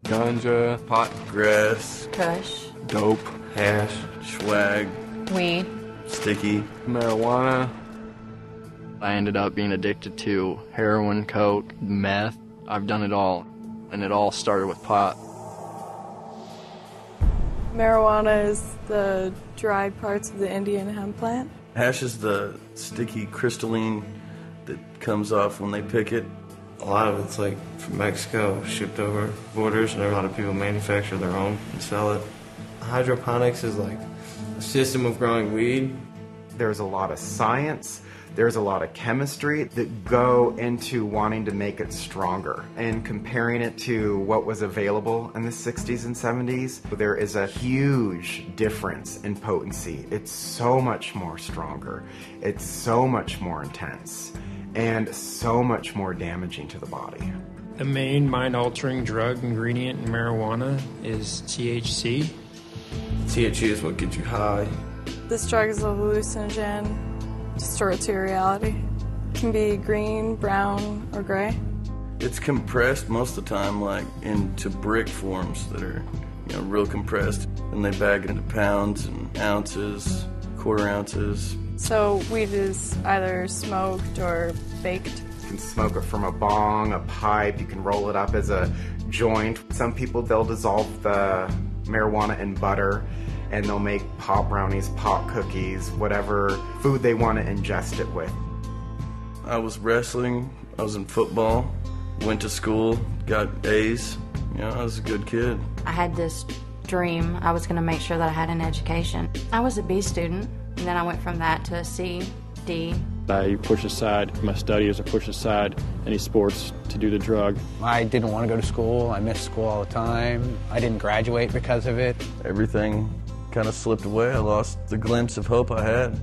Ganja, pot, grass, Kush, dope, hash, swag, weed, sticky, marijuana. I ended up being addicted to heroin, coke, meth. I've done it all, and it all started with pot. Marijuana is the dried parts of the Indian hemp plant. hash is the sticky crystalline that comes off when they pick it. A lot of it's like from Mexico, shipped over borders, and a lot of people manufacture their own and sell it. Hydroponics is like a system of growing weed. There's a lot of science, there's a lot of chemistry that go into wanting to make it stronger. And comparing it to what was available in the 60s and 70s, there is a huge difference in potency. It's so much more stronger, it's so much more intense, and so much more damaging to the body. The main mind-altering drug ingredient in marijuana is THC. THC is what gets you high. This drug is a hallucinogen, distorts your reality. It can be green, brown, or gray. It's compressed most of the time, like into brick forms that are, real compressed. And they bag it into pounds and ounces, quarter ounces. So weed is either smoked or baked. You can smoke it from a bong, a pipe, you can roll it up as a joint. Some people, they'll dissolve the marijuana in butter and they'll make pot brownies, pot cookies, whatever food they want to ingest it with. I was wrestling, I was in football, went to school, got A's. I was a good kid. I had this dream. I was going to make sure that I had an education. I was a B student, and then I went from that to a C, D. I pushed aside my studies, I pushed aside any sports to do the drug. I didn't want to go to school. I missed school all the time. I didn't graduate because of it. Everything kind of slipped away. I lost the glimpse of hope I had.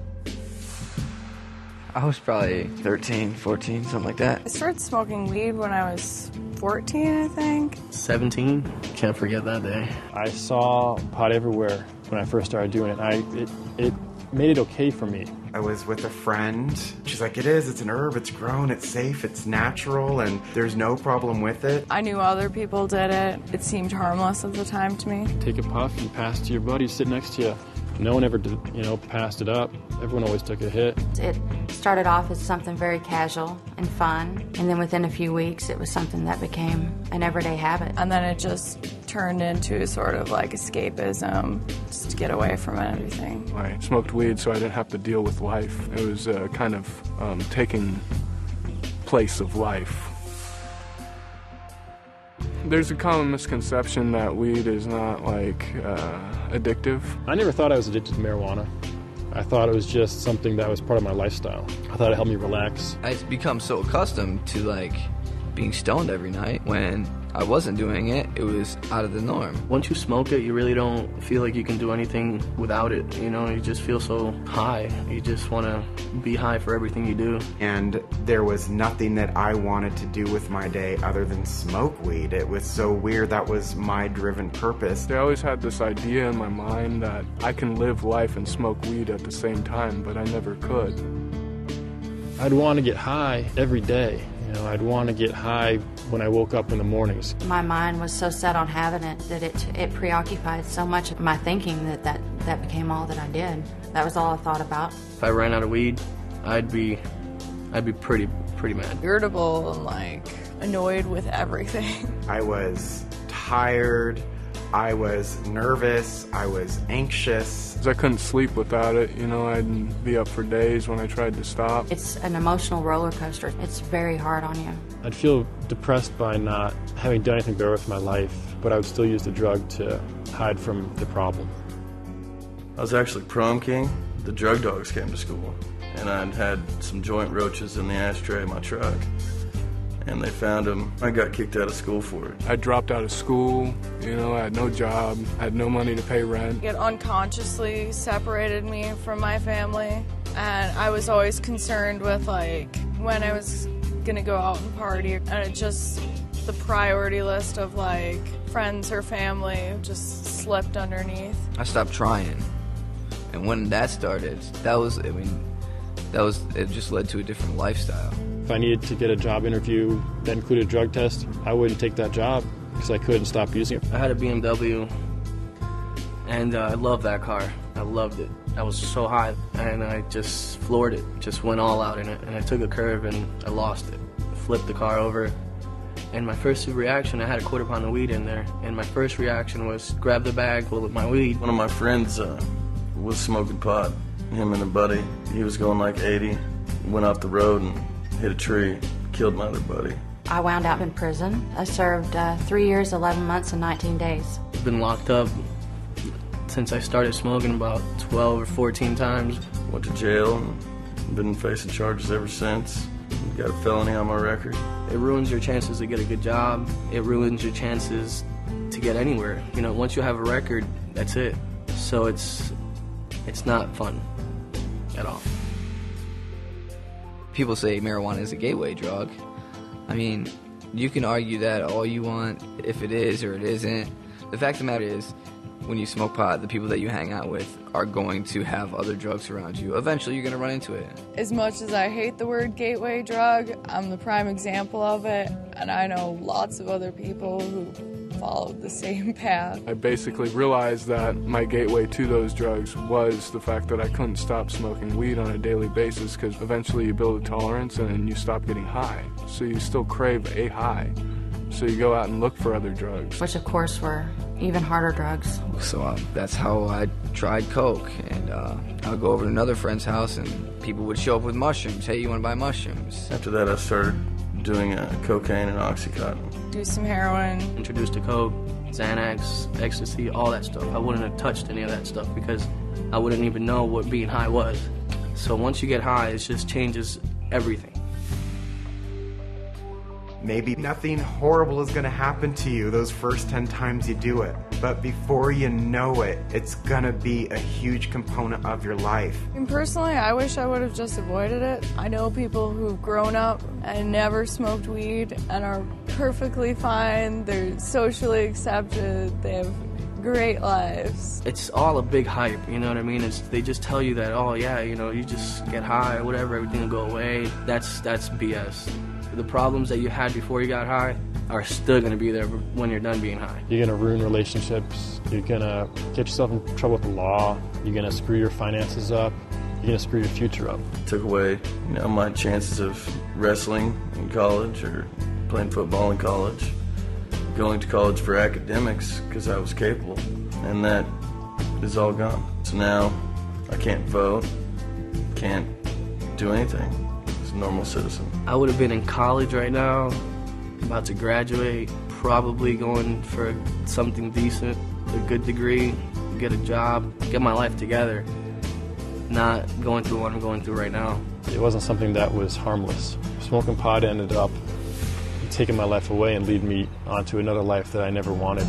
I was probably 13, 14, something like that. I started smoking weed when I was 14, I think. 17, can't forget that day. I saw pot everywhere when I first started doing it. It made it okay for me. I was with a friend. She's like, it's an herb, it's grown, it's safe, it's natural, and there's no problem with it. I knew other people did it. It seemed harmless at the time to me. Take a puff and pass it to your buddy sitting next to you. No one ever did, passed it up. Everyone always took a hit. It started off as something very casual and fun, and then within a few weeks it was something that became an everyday habit. And then it just turned into sort of like escapism, just to get away from everything. I smoked weed so I didn't have to deal with life. It was kind of taking place of life. There's a common misconception that weed is not addictive. I never thought I was addicted to marijuana. I thought it was just something that was part of my lifestyle. I thought it helped me relax. I've become so accustomed to being stoned every night. When I wasn't doing it, it was out of the norm. Once you smoke it, you really don't feel like you can do anything without it. You just feel so high. You just want to be high for everything you do. And there was nothing that I wanted to do with my day other than smoke weed. It was so weird. That was my driven purpose. I always had this idea in my mind that I can live life and smoke weed at the same time, but I never could. I'd want to get high every day. I'd want to get high when I woke up in the mornings. My mind was so set on having it that it preoccupied so much of my thinking that became all that I did. That was all I thought about. If I ran out of weed, I'd be pretty mad. Irritable and annoyed with everything. I was tired, I was nervous, I was anxious. I couldn't sleep without it. I'd be up for days when I tried to stop. It's an emotional roller coaster. It's very hard on you. I'd feel depressed by not having done anything better with my life, but I would still use the drug to hide from the problem. I was actually prom king. The drug dogs came to school, and I'd had some joint roaches in the ashtray of my truck. And they found him. I got kicked out of school for it. I dropped out of school, I had no job, I had no money to pay rent. It unconsciously separated me from my family, and I was always concerned with when I was gonna go out and party, and it just, the priority list of friends or family just slipped underneath. I stopped trying, and when that started, it just led to a different lifestyle. If I needed to get a job interview that included a drug test, I wouldn't take that job because I couldn't stop using it. I had a BMW, and I loved that car. I loved it. I was so high, and I just floored it, just went all out in it, and I took a curve and I lost it. Flipped the car over, and my first reaction, I had a quarter pound of weed in there, and my first reaction was grab the bag full of my weed. One of my friends was smoking pot, him and a buddy. He was going like 80, went off the road and hit a tree, killed my other buddy. I wound up in prison. I served 3 years, 11 months, and 19 days. I've been locked up since I started smoking about 12 or 14 times. Went to jail and been facing charges ever since. Got a felony on my record. It ruins your chances to get a good job. It ruins your chances to get anywhere. You know, once you have a record, that's it. So it's not fun at all. People say marijuana is a gateway drug. I mean, you can argue that all you want, if it is or it isn't. The fact of the matter is, when you smoke pot, the people that you hang out with are going to have other drugs around you. Eventually, you're going to run into it. As much as I hate the word gateway drug, I'm the prime example of it, and I know lots of other people who followed the same path. I basically realized that my gateway to those drugs was the fact that I couldn't stop smoking weed on a daily basis, because eventually you build a tolerance and then you stop getting high. So you still crave a high. So you go out and look for other drugs. Which, of course, were even harder drugs. So that's how I tried coke. And I'll go over to another friend's house and people would show up with mushrooms. Hey, you want to buy mushrooms? After that, I started doing cocaine and Oxycontin. Do some heroin. Introduced to coke, Xanax, ecstasy, all that stuff. I wouldn't have touched any of that stuff because I wouldn't even know what being high was. So once you get high, it just changes everything. Maybe nothing horrible is going to happen to you those first 10 times you do it. But before you know it, it's going to be a huge component of your life. And personally, I wish I would have just avoided it. I know people who've grown up and never smoked weed and are perfectly fine. They're socially accepted. They have great lives. It's all a big hype, you know what I mean? They just tell you that, oh yeah, you know, you just get high or whatever, everything will go away. That's BS. The problems that you had before you got high are still going to be there when you're done being high. You're going to ruin relationships. You're going to get yourself in trouble with the law. You're going to screw your finances up. You're going to screw your future up. Took away, you know, my chances of wrestling in college or playing football in college, going to college for academics because I was capable, and that is all gone. So now I can't vote, can't do anything. Normal citizen. I would have been in college right now, about to graduate, probably going for something decent, a good degree, get a job, get my life together, not going through what I'm going through right now. It wasn't something that was harmless. Smoking pot ended up taking my life away and leading me onto another life that I never wanted.